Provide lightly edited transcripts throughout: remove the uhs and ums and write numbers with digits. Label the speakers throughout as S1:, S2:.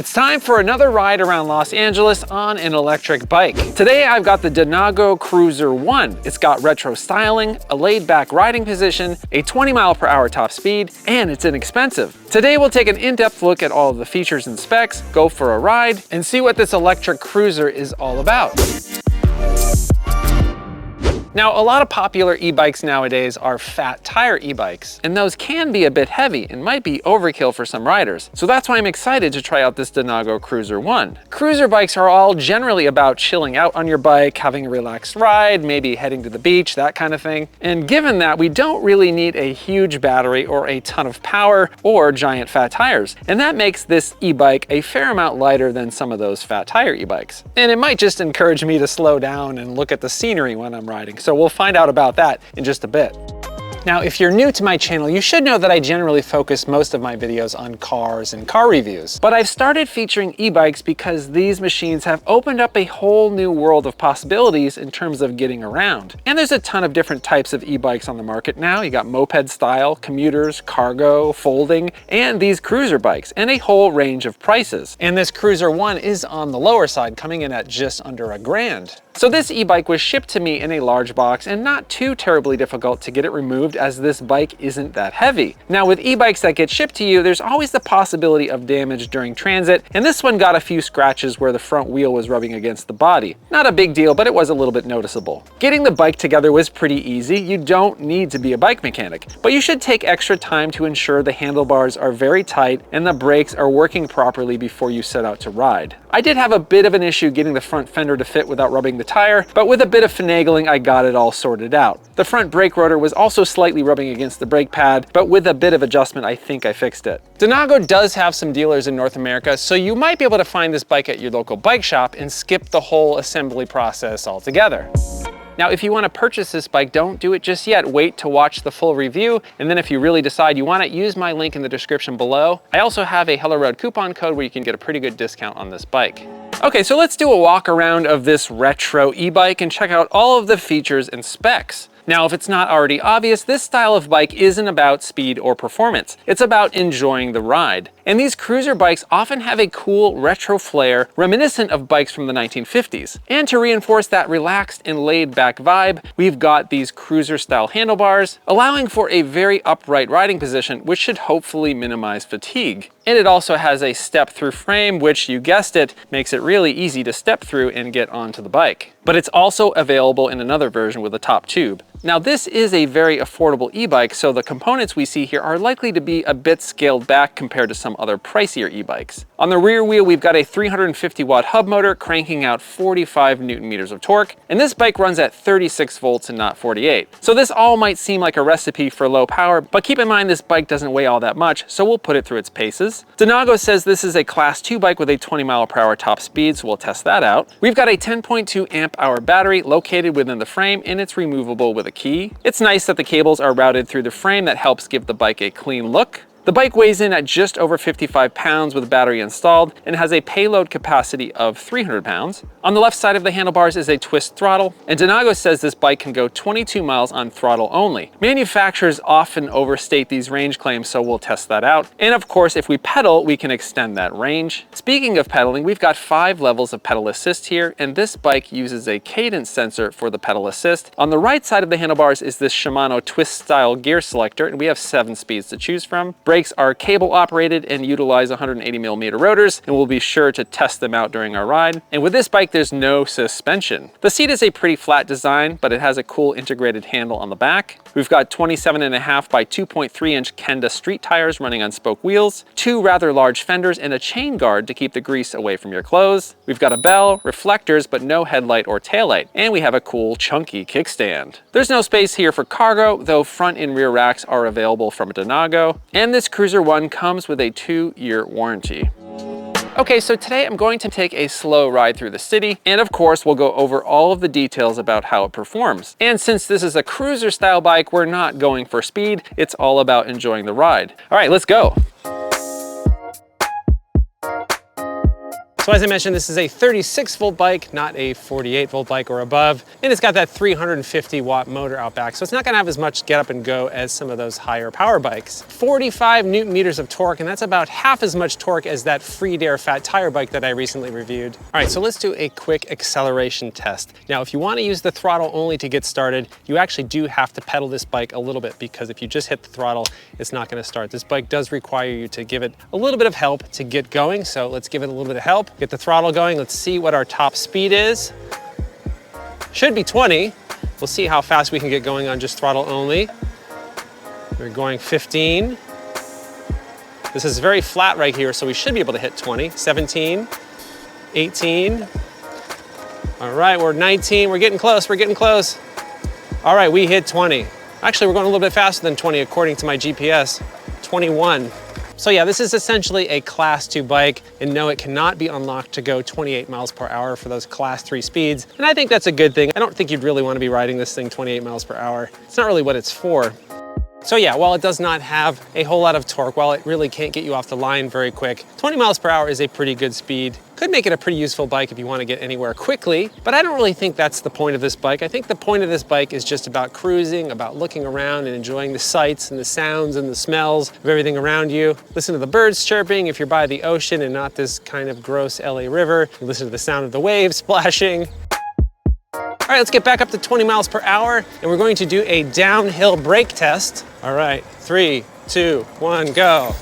S1: It's time for another ride around Los Angeles on an electric bike. Today I've got the Denago Cruiser 1. It's got retro styling, a laid-back riding position, a 20-mile-per-hour top speed, and it's inexpensive. Today we'll take an in-depth look at all of the features and specs, go for a ride, and see what this electric cruiser is all about. Now, a lot of popular e-bikes nowadays are fat tire e-bikes, and those can be a bit heavy and might be overkill for some riders. So that's why I'm excited to try out this Denago Cruiser 1. Cruiser bikes are all generally about chilling out on your bike, having a relaxed ride, maybe heading to the beach, that kind of thing. And given that, we don't really need a huge battery or a ton of power or giant fat tires. And that makes this e-bike a fair amount lighter than some of those fat tire e-bikes. And it might just encourage me to slow down and look at the scenery when I'm riding. So we'll find out about that in just a bit. Now, if you're new to my channel, you should know that I generally focus most of my videos on cars and car reviews. But I've started featuring e-bikes because these machines have opened up a whole new world of possibilities in terms of getting around. And there's a ton of different types of e-bikes on the market now. You got moped style, commuters, cargo, folding, and these cruiser bikes, and a whole range of prices. And this Cruiser 1 is on the lower side, coming in at just under $1,000. So this e-bike was shipped to me in a large box and not too terribly difficult to get it removed, as this bike isn't that heavy. Now, with e-bikes that get shipped to you, there's always the possibility of damage during transit, and this one got a few scratches where the front wheel was rubbing against the body. Not a big deal, but it was a little bit noticeable. Getting the bike together was pretty easy. You don't need to be a bike mechanic, but you should take extra time to ensure the handlebars are very tight and the brakes are working properly before you set out to ride. I did have a bit of an issue getting the front fender to fit without rubbing the tire, but with a bit of finagling, I got it all sorted out. The front brake rotor was also slightly rubbing against the brake pad, but with a bit of adjustment, I think I fixed it. Denago does have some dealers in North America, so you might be able to find this bike at your local bike shop and skip the whole assembly process altogether. Now, if you want to purchase this bike, don't do it just yet. Wait to watch the full review, and then if you really decide you want it, use my link in the description below. I also have a Hello Road coupon code where you can get a pretty good discount on this bike. Okay, so let's do a walk around of this retro e-bike and check out all of the features and specs. Now, if it's not already obvious, this style of bike isn't about speed or performance. It's about enjoying the ride. And these cruiser bikes often have a cool retro flair reminiscent of bikes from the 1950s. And to reinforce that relaxed and laid-back vibe, we've got these cruiser-style handlebars, allowing for a very upright riding position, which should hopefully minimize fatigue. And it also has a step-through frame, which, you guessed it, makes it really easy to step through and get onto the bike. But it's also available in another version with a top tube. Now, this is a very affordable e-bike, so the components we see here are likely to be a bit scaled back compared to some other pricier e-bikes. On the rear wheel, we've got a 350-watt hub motor cranking out 45 Newton-meters of torque, and this bike runs at 36 volts and not 48. So this all might seem like a recipe for low power, but keep in mind this bike doesn't weigh all that much, so we'll put it through its paces. Denago says this is a Class 2 bike with a 20-mile-per-hour top speed, so we'll test that out. We've got a 10.2 amp-hour battery located within the frame, and it's removable with a key. It's nice that the cables are routed through the frame. That helps give the bike a clean look. The bike weighs in at just over 55 pounds with battery installed and has a payload capacity of 300 pounds. On the left side of the handlebars is a twist throttle, and Denago says this bike can go 22 miles on throttle only. Manufacturers often overstate these range claims, so we'll test that out. And of course, if we pedal, we can extend that range. Speaking of pedaling, we've got 5 levels of pedal assist here, and this bike uses a cadence sensor for the pedal assist. On the right side of the handlebars is this Shimano twist style gear selector, and we have 7 speeds to choose from. Brakes are cable operated and utilize 180mm rotors, and we'll be sure to test them out during our ride. And with this bike, there's no suspension. The seat is a pretty flat design, but it has a cool integrated handle on the back. We've got 27.5 by 2.3 inch Kenda street tires running on spoke wheels, 2 rather large fenders, and a chain guard to keep the grease away from your clothes. We've got a bell, reflectors, but no headlight or taillight, and we have a cool chunky kickstand. There's no space here for cargo, though front and rear racks are available from Denago, and this Cruiser 1 comes with a 2-year warranty. Okay, so today I'm going to take a slow ride through the city, and of course we'll go over all of the details about how it performs. And since this is a cruiser style bike, we're not going for speed, it's all about enjoying the ride. All right, let's go. So
S2: So as I mentioned, this is a 36 volt bike, not a 48 volt bike or above. And it's got that 350 watt motor out back. So it's not gonna have as much get up and go as some of those higher power bikes. 45 Newton meters of torque, and that's about half as much torque as that Freedare fat tire bike that I recently reviewed. All right, so let's do a quick acceleration test. Now, if you wanna use the throttle only to get started, you actually do have to pedal this bike a little bit, because if you just hit the throttle, it's not gonna start. This bike does require you to give it a little bit of help to get going. So let's give it a little bit of help. Get the throttle going. Let's see what our top speed is. Should be 20. We'll see how fast we can get going on just throttle only. We're going 15. This is very flat right here, so we should be able to hit 20. 17, 18. All right, we're 19. We're getting close. We're getting close. All right, we hit 20. Actually, we're going a little bit faster than 20 according to my GPS. 21. So yeah, this is essentially a class 2 bike, and no, it cannot be unlocked to go 28 miles per hour for those class 3 speeds. And I think that's a good thing. I don't think you'd really want to be riding this thing 28 miles per hour. It's not really what it's for. So yeah, while it does not have a whole lot of torque, while it really can't get you off the line very quick, 20 miles per hour is a pretty good speed. Could make it a pretty useful bike if you want to get anywhere quickly, but I don't really think that's the point of this bike. I think the point of this bike is just about cruising, about looking around and enjoying the sights and the sounds and the smells of everything around you. Listen to the birds chirping if you're by the ocean and not this kind of gross LA river. You listen to the sound of the waves splashing. All right, let's get back up to 20 miles per hour, and we're going to do a downhill brake test. All right, 3, 2, 1, go.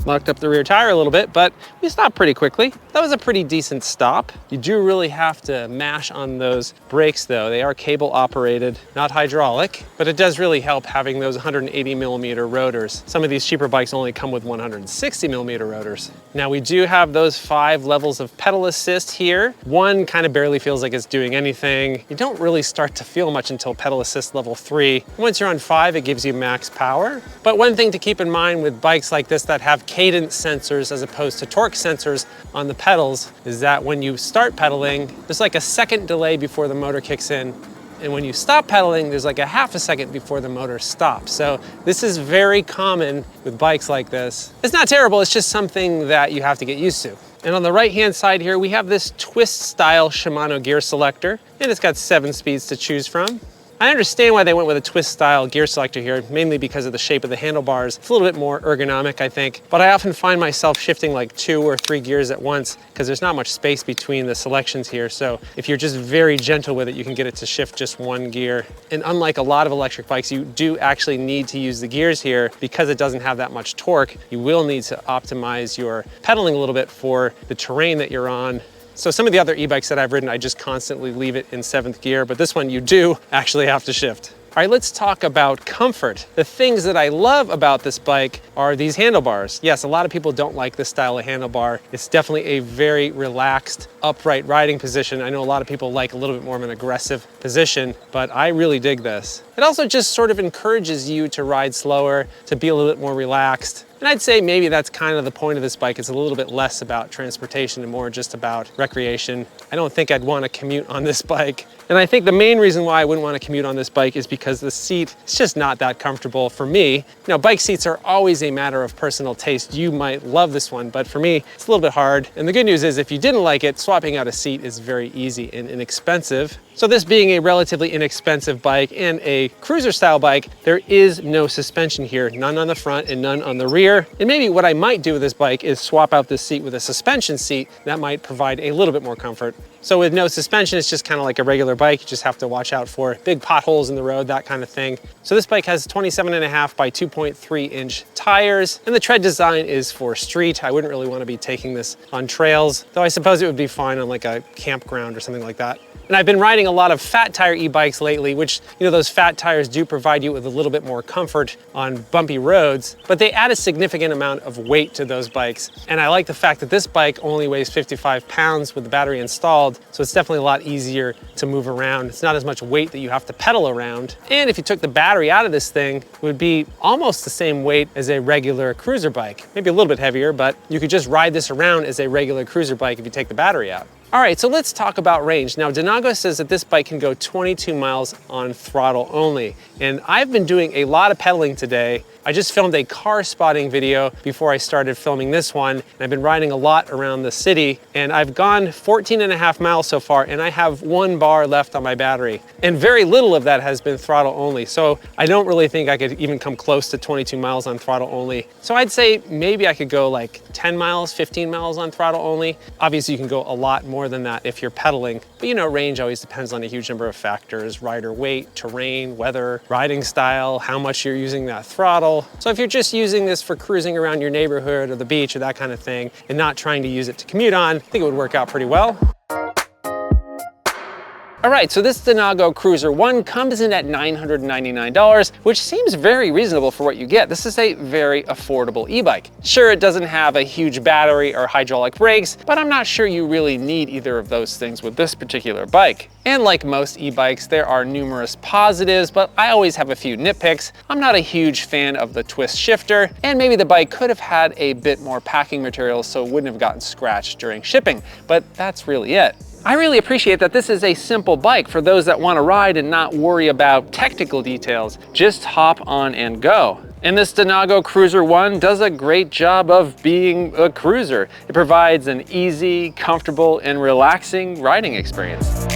S2: Locked up the rear tire a little bit, but we stopped pretty quickly. That was a pretty decent stop. You do really have to mash on those brakes though. They are cable operated, not hydraulic, but it does really help having those 180 millimeter rotors. Some of these cheaper bikes only come with 160 millimeter rotors. Now we do have those 5 levels of pedal assist here. One kind of barely feels like it's doing anything. You don't really start to feel much until pedal assist level 3. Once you're on 5, it gives you max power. But one thing to keep in mind with bikes like this that have cadence sensors as opposed to torque sensors on the pedals is that when you start pedaling, there's like a second delay before the motor kicks in. And when you stop pedaling, there's like a half a second before the motor stops. So this is very common with bikes like this. It's not terrible, it's just something that you have to get used to. And on the right-hand side here, we have this twist-style Shimano gear selector, and it's got 7 speeds to choose from. I understand why they went with a twist-style gear selector here, mainly because of the shape of the handlebars. It's a little bit more ergonomic, I think, but I often find myself shifting like 2 or 3 gears at once because there's not much space between the selections here. So if you're just very gentle with it, you can get it to shift just 1 gear. And unlike a lot of electric bikes, you do actually need to use the gears here because it doesn't have that much torque. You will need to optimize your pedaling a little bit for the terrain that you're on. So some of the other e-bikes that I've ridden, I just constantly leave it in 7th gear, but this one you do actually have to shift. All right, let's talk about comfort. The things that I love about this bike are these handlebars. Yes, a lot of people don't like this style of handlebar. It's definitely a very relaxed, upright riding position. I know a lot of people like a little bit more of an aggressive position, but I really dig this. It also just sort of encourages you to ride slower, to be a little bit more relaxed. And I'd say maybe that's kind of the point of this bike. It's a little bit less about transportation and more just about recreation. I don't think I'd want to commute on this bike. And I think the main reason why I wouldn't want to commute on this bike is because the seat is just not that comfortable for me. You know, bike seats are always a matter of personal taste. You might love this one, but for me, it's a little bit hard. And the good news is if you didn't like it, swapping out a seat is very easy and inexpensive. So this being a relatively inexpensive bike and a cruiser style bike, there is no suspension here, none on the front and none on the rear. And maybe what I might do with this bike is swap out this seat with a suspension seat. That might provide a little bit more comfort. So with no suspension, it's just kind of like a regular bike. You just have to watch out for big potholes in the road, that kind of thing. So this bike has 27.5 by 2.3 inch tires, and the tread design is for street. I wouldn't really want to be taking this on trails, though I suppose it would be fine on like a campground or something like that. And I've been riding a lot of fat tire e-bikes lately, which, you know, those fat tires do provide you with a little bit more comfort on bumpy roads, but they add a significant amount of weight to those bikes. And I like the fact that this bike only weighs 55 pounds with the battery installed, so it's definitely a lot easier to move around. It's not as much weight that you have to pedal around. And if you took the battery out of this thing, it would be almost the same weight as a regular cruiser bike. Maybe a little bit heavier, but you could just ride this around as a regular cruiser bike if you take the battery out. All right, so let's talk about range. Now, Denago says that this bike can go 22 miles on throttle only. And I've been doing a lot of pedaling today. I just filmed a car spotting video before I started filming this one. And I've been riding a lot around the city, and I've gone 14.5 miles so far, and I have 1 bar left on my battery. And very little of that has been throttle only. So I don't really think I could even come close to 22 miles on throttle only. So I'd say maybe I could go like 10 miles, 15 miles on throttle only. Obviously you can go a lot more than that if you're pedaling, but you know, range always depends on a huge number of factors: rider weight, terrain, weather, riding style, how much you're using that throttle. So if you're just using this for cruising around your neighborhood or the beach or that kind of thing and not trying to use it to commute on, I think it would work out pretty well. All right, so this Denago Cruiser 1 comes in at $999, which seems very reasonable for what you get. This is a very affordable e-bike. Sure, it doesn't have a huge battery or hydraulic brakes, but I'm not sure you really need either of those things with this particular bike. And like most e-bikes, there are numerous positives, but I always have a few nitpicks. I'm not a huge fan of the twist shifter, and maybe the bike could have had a bit more packing material so it wouldn't have gotten scratched during shipping, but that's really it. I really appreciate that this is a simple bike for those that want to ride and not worry about technical details. Just hop on and go. And this Denago Cruiser 1 does a great job of being a cruiser. It provides an easy, comfortable, and relaxing riding experience.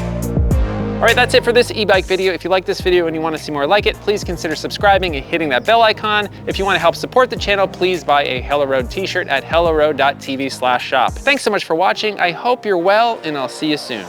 S2: All right, that's it for this e-bike video. If you like this video and you want to see more like it, please consider subscribing and hitting that bell icon. If you want to help support the channel, please buy a Hello Road t-shirt at helloroad.tv/shop. Thanks so much for watching. I hope you're well, and I'll see you soon.